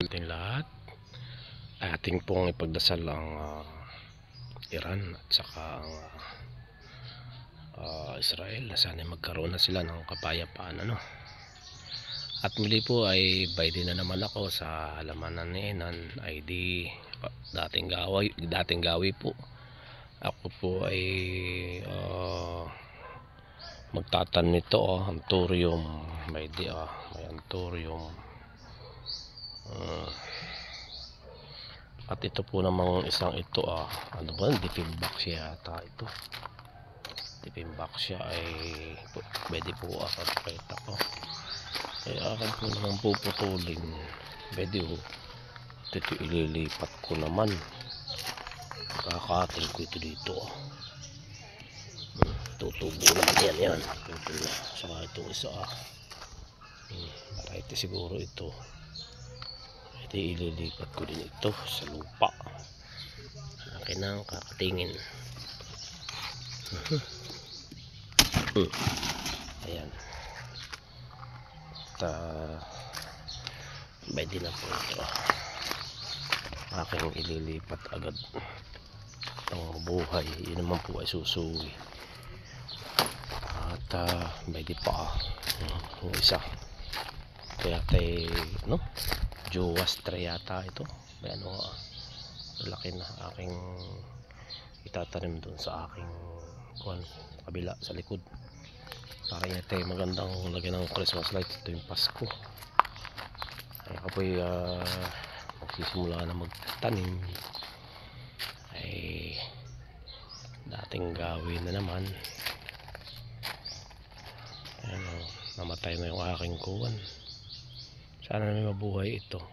Ating lahat, ating pong ipagdasal ang Iran at saka ang Israel na sana magkaroon na sila ng kapayapaan, ano. At muli po ay Biden na naman ako sa halamanan ni Enan ay di dating gawi po. Ako po ay magtatan nito anthurium, may anthurium. At ito po namang isang ito ano ba, Dieffenbach yata ito. Dieffenbach siya ay pwede po pakita ko. Kaya akin po naman puputulin. Pwede ito ililipat ko naman. Kakating ko ito dito. Tutubo naman yan. Ito na. Saka itong isa para ito siguro ito. Ito ililipat ko din ito sa lupa. Akin ang kakatingin. Ayan. Pwede na po ito. Aking ililipat agad itong buhay. Yun naman po ay susuwi. At pwede pa yung isa. Kaya tayo Joastra yata ito. May laki na aking itatanim doon sa aking kabila sa likod. Para yun tayo magandang lagyan ng Christmas light. Ito yung Pasko. Ay ako po'y magsisimula na magtanim. Ay dating gawin na naman. Ayan, namatay na yung aking kuwan. Sana may mabuhay ito.